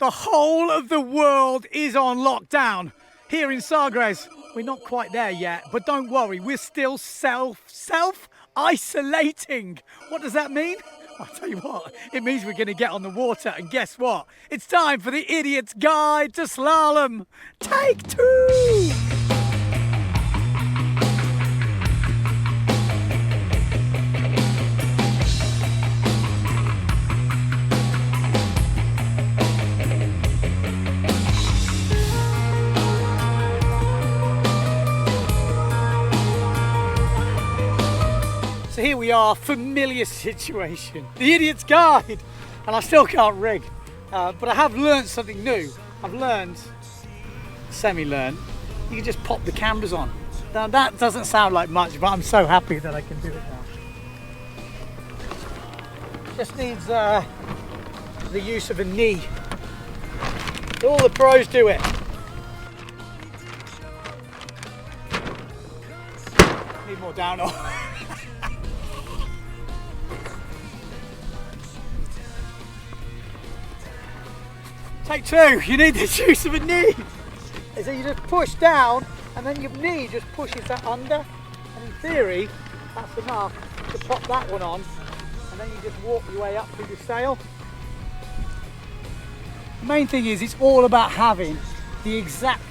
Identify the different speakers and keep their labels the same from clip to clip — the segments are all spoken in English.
Speaker 1: The whole of the world is on lockdown. Here in Sagres, we're not quite there yet, but don't worry, we're still self-isolating. What does that mean? I'll tell you what, it means we're going to get on the water, and guess what? It's time for the Idiot's Guide to Slalom. Take 2! So here we are, familiar situation, the Idiot's Guide, and I still can't rig, but I have learned something new. I've learned, semi-learned, you can just pop the cameras on. Now that doesn't sound like much, but I'm so happy that I can do it now. Just needs the use of a knee. All the pros do it. Need more downhill. Take 2, you need the use of a knee. So you just push down and then your knee just pushes that under. And in theory, that's enough to pop that one on. And then you just walk your way up through the sail. The main thing is it's all about having the exact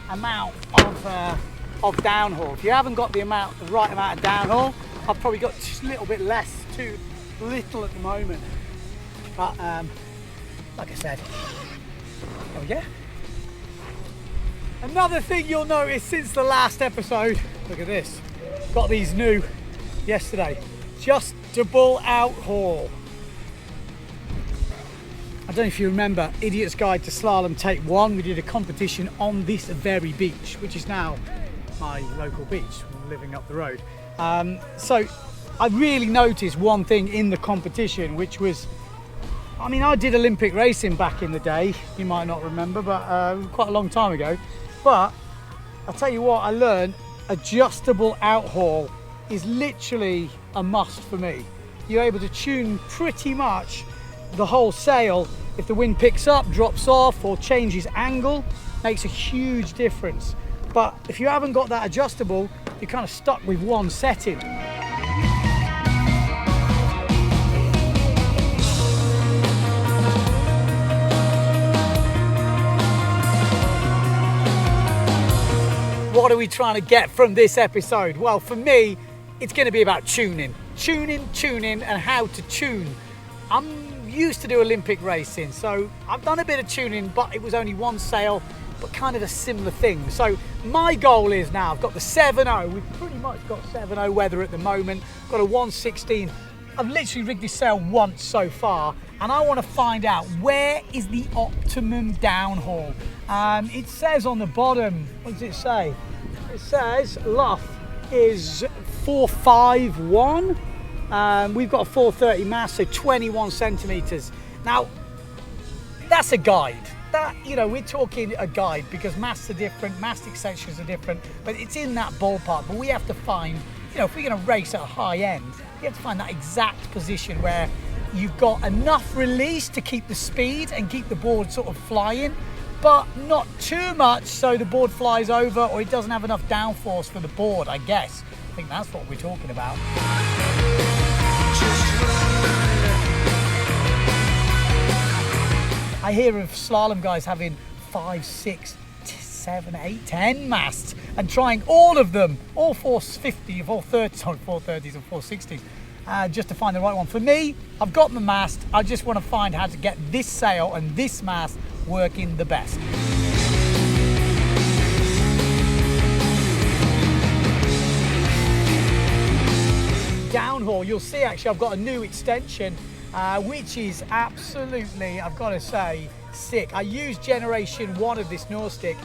Speaker 1: amount of downhaul. If you haven't got the right amount of downhaul, I've probably got just a little bit less, too little at the moment. But like I said, oh yeah. Another thing you'll notice since the last episode, look at this. Got these new yesterday. Adjustable out haul. I don't know if you remember Idiot's Guide to Slalom Take 1. We did a competition on this very beach, which is now my local beach, living up the road. So I really noticed one thing in the competition, which was, I mean, I did Olympic racing back in the day, you might not remember, but quite a long time ago. But I'll tell you what, I learned adjustable outhaul is literally a must for me. You're able to tune pretty much the whole sail. If the wind picks up, drops off, or changes angle, makes a huge difference. But if you haven't got that adjustable, you're kind of stuck with one setting. What are we trying to get from this episode? Well, for me, it's going to be about tuning, and how to tune. I'm used to do Olympic racing, so I've done a bit of tuning, but it was only one sail, but kind of a similar thing. So my goal is now, I've got the 7.0, we've pretty much got 7.0 weather at the moment, got a 116. I've literally rigged this sail once so far, and I want to find out where is the optimum downhaul. It says on the bottom, what does it say? It says luff is 451. We've got a 430 mast, so 21 centimeters. Now, that's a guide. That, you know, we're talking a guide because masts are different, mast extensions are different, but it's in that ballpark. But we have to find, you know, if we're going to race at a high end, you have to find that exact position where you've got enough release to keep the speed and keep the board sort of flying, but not too much so the board flies over or it doesn't have enough downforce for the board, I guess. I think that's what we're talking about. I hear of slalom guys having 5, 6, 7, 8, 10 masts and trying all of them, all 450, 430, sorry, 430s and 460s, just to find the right one. For me, I've got my mast. I just want to find how to get this sail and this mast working the best. Downhaul, you'll see actually I've got a new extension, which is absolutely, I've got to say, sick. I used generation 1 of this North stick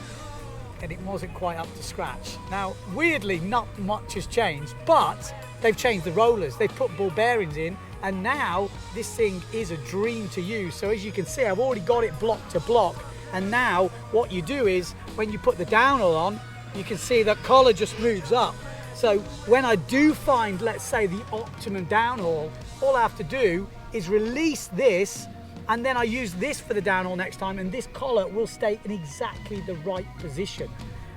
Speaker 1: and it wasn't quite up to scratch. Now, weirdly, not much has changed, but they've changed the rollers. They've put ball bearings in, and now this thing is a dream to use. So as you can see, I've already got it block to block. And now what you do is when you put the downhaul on, you can see that collar just moves up. So when I do find, let's say, the optimum downhaul, all I have to do is release this And then I use this for the downhaul next time, and this collar will stay in exactly the right position.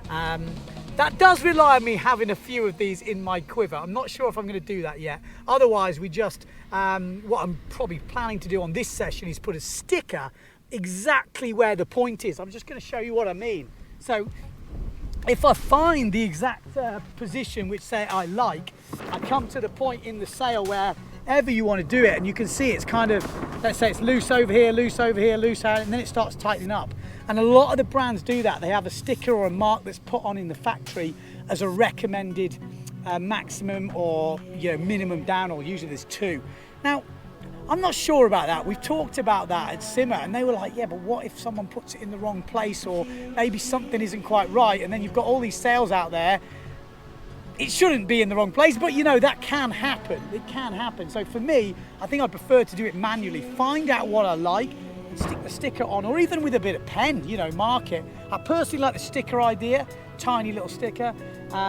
Speaker 1: That does rely on me having a few of these in my quiver. I'm not sure if I'm going to do that yet. Otherwise, we just, what I'm probably planning to do on this session is put a sticker exactly where the point is. I'm just going to show you what I mean. So if I find the exact position which say I like, I come to the point in the sail wherever you want to do it, and you can see it's kind of, let's say it's loose over here, loose over here, loose out, and then it starts tightening up. And a lot of the brands do that. They have a sticker or a mark that's put on in the factory as a recommended maximum or minimum downhaul. Usually there's 2. Now, I'm not sure about that. We've talked about that at Simmer, and they were like, yeah, but what if someone puts it in the wrong place, or maybe something isn't quite right, and then you've got all these sails out there. It shouldn't be in the wrong place, but that can happen. It can happen. So for me, I think I prefer to do it manually. Find out what I like and stick the sticker on, or even with a bit of pen, mark it. I personally like the sticker idea, tiny little sticker,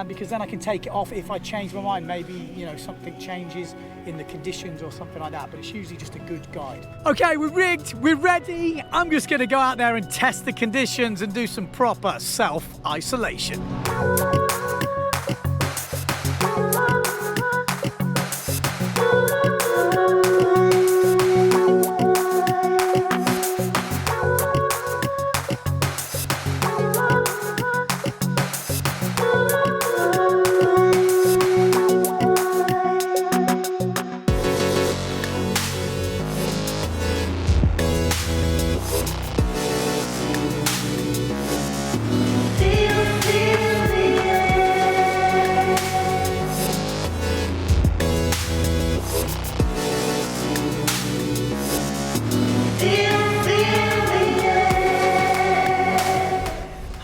Speaker 1: because then I can take it off if I change my mind. Maybe, something changes in the conditions or something like that, but it's usually just a good guide. Okay, we're rigged, we're ready. I'm just gonna go out there and test the conditions and do some proper self-isolation.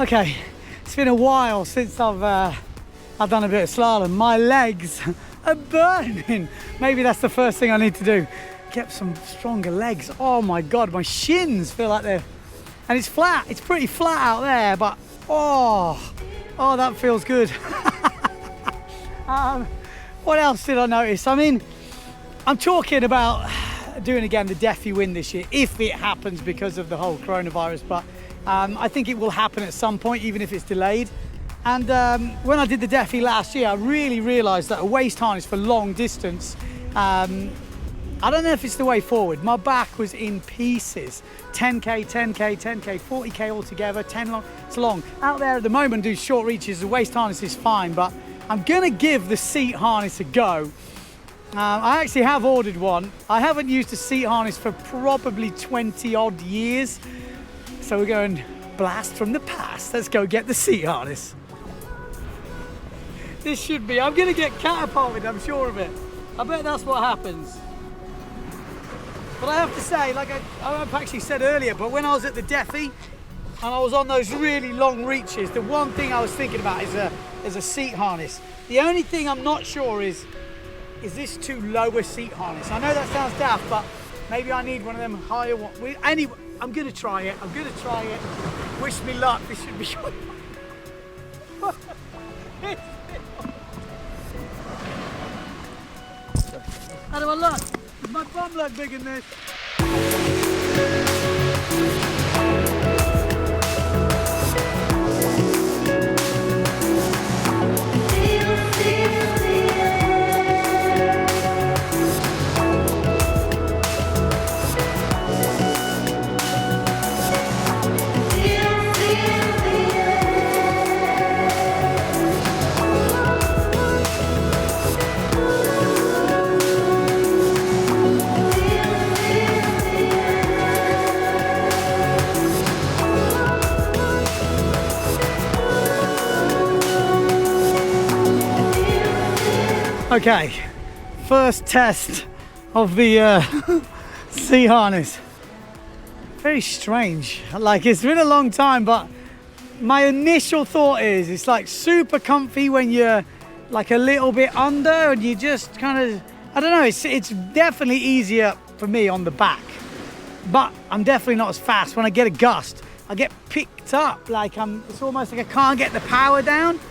Speaker 1: Okay, it's been a while since I've done a bit of slalom. My legs are burning. Maybe that's the first thing I need to do. Get some stronger legs. Oh my God, my shins feel like they're, and it's flat. It's pretty flat out there, but oh, that feels good. What else did I notice? I mean, I'm talking about doing again the Defi win this year, if it happens because of the whole coronavirus, but I think it will happen at some point, even if it's delayed. And when I did the Defi last year, I really realized that a waist harness for long distance, I don't know if it's the way forward. My back was in pieces. 10K, 10K, 10K, 40K altogether, 10 long, it's long. Out there at the moment, do short reaches, the waist harness is fine, but I'm gonna give the seat harness a go. I actually have ordered one. I haven't used a seat harness for probably 20 odd years. So we're going blast from the past. Let's go get the seat harness. This should be, I'm gonna get catapulted, I'm sure of it. I bet that's what happens. But I have to say, like I've actually said earlier, but when I was at the Defi and I was on those really long reaches, the one thing I was thinking about is a seat harness. The only thing I'm not sure is this too low a seat harness? I know that sounds daft, but maybe I need one of them higher ones. Anyway, I'm gonna try it. Wish me luck. This should be good. How do I look? Is my bum look big in this? Okay, first test of the sea harness. Very strange. Like, it's been a long time, but my initial thought is it's like super comfy when you're like a little bit under and you just kind of, I don't know, it's definitely easier for me on the back, but I'm definitely not as fast. When I get a gust, I get picked up, like it's almost like I can't get the power down.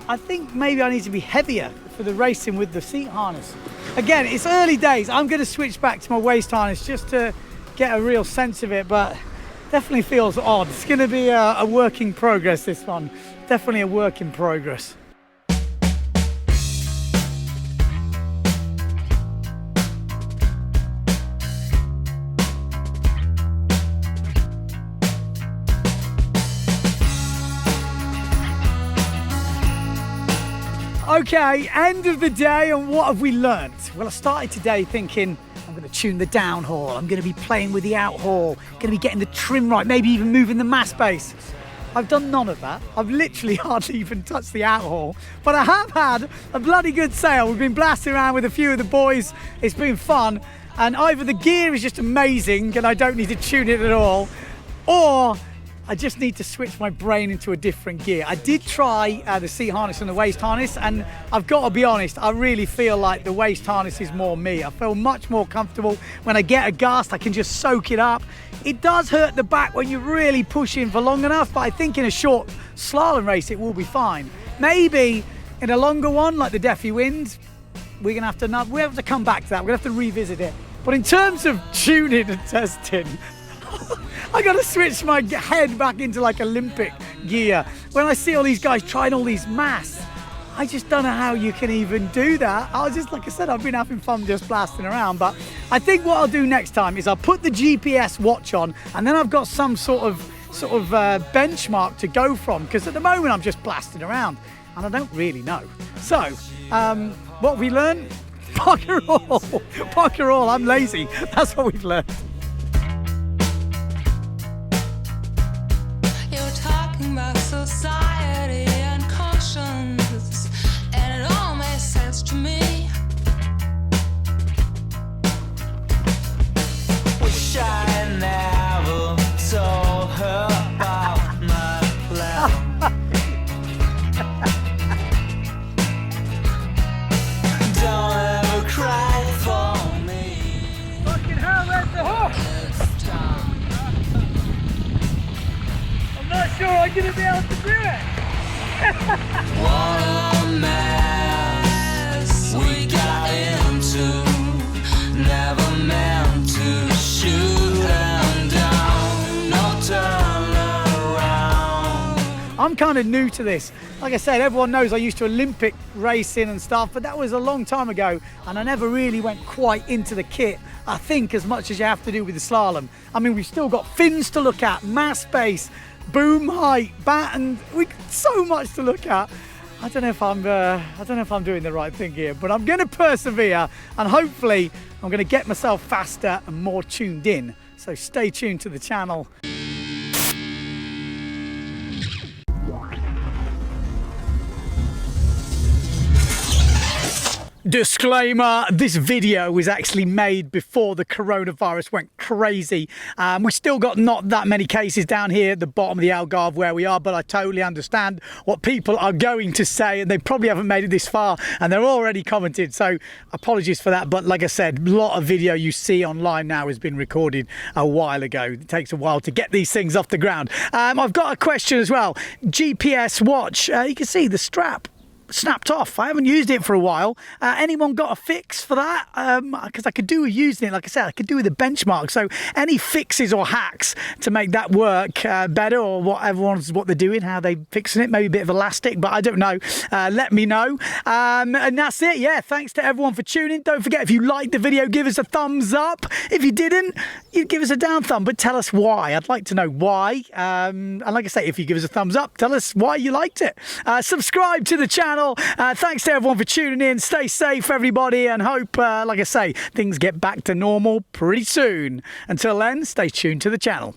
Speaker 1: I think maybe I need to be heavier for the racing with the seat harness. Again, it's early days. I'm going to switch back to my waist harness just to get a real sense of it, but definitely feels odd. It's going to be a work in progress, this one. Definitely a work in progress. Okay, end of the day, and what have we learnt? Well, I started today thinking I'm going to tune the down haul, I'm going to be playing with the out haul, going to be getting the trim right, maybe even moving the mast base. I've done none of that. I've literally hardly even touched the out haul, but I have had a bloody good sail. We've been blasting around with a few of the boys. It's been fun, and either the gear is just amazing and I don't need to tune it at all, or I just need to switch my brain into a different gear. I did try the seat harness and the waist harness, and I've got to be honest, I really feel like the waist harness is more me. I feel much more comfortable. When I get a gust, I can just soak it up. It does hurt the back when you're really pushing for long enough, but I think in a short slalom race, it will be fine. Maybe in a longer one, like the Defi Wind, we have to come back to that. We're gonna have to revisit it. But in terms of tuning and testing, I gotta switch my head back into like Olympic gear. When I see all these guys trying all these masts, I just don't know how you can even do that. Like I said, I've been having fun just blasting around, but I think what I'll do next time is I'll put the GPS watch on, and then I've got some sort of benchmark to go from, because at the moment I'm just blasting around and I don't really know. So, what have we learned? Bugger all. Bugger all, I'm lazy. That's what we've learned.
Speaker 2: Society and conscience, and it all makes sense to me. Wish I never told her about my plan. Don't ever cry for me.
Speaker 1: Fucking hell, where's the hook? I'm not sure I'm going to be able to do it.
Speaker 2: What a mess we got into. Never meant to shoot them down. No turn around.
Speaker 1: I'm kind of new to this. Like I said, everyone knows I used to Olympic racing and stuff, but that was a long time ago, and I never really went quite into the kit, I think, as much as you have to do with the slalom. I mean, we've still got fins to look at, mast base, boom height, batten, so much to look at. I don't know if I'm doing the right thing here, but I'm going to persevere, and hopefully I'm going to get myself faster and more tuned in. So stay tuned to the channel. Disclaimer, this video was actually made before the coronavirus went crazy. We still got not that many cases down here at the bottom of the Algarve where we are, but I totally understand what people are going to say, and they probably haven't made it this far and they're already commented, so apologies for that. But like I said, a lot of video you see online now has been recorded a while ago. It takes a while to get these things off the ground. I've got a question as well. GPS watch, you can see the strap snapped off. I haven't used it for a while. Anyone got a fix for that? Because I could do with using it. Like I said, I could do with the benchmark. So any fixes or hacks to make that work better, or what they're doing, how they fixing it, maybe a bit of elastic, but I don't know. Let me know. And that's it. Yeah, thanks to everyone for tuning. Don't forget, if you liked the video, give us a thumbs up. If you didn't, you'd give us a down thumb, but tell us why. I'd like to know why. And like I say, if you give us a thumbs up, tell us why you liked it. Subscribe to the channel. Thanks to everyone for tuning in. Stay safe, everybody, and hope, like I say, things get back to normal pretty soon. Until then, stay tuned to the channel.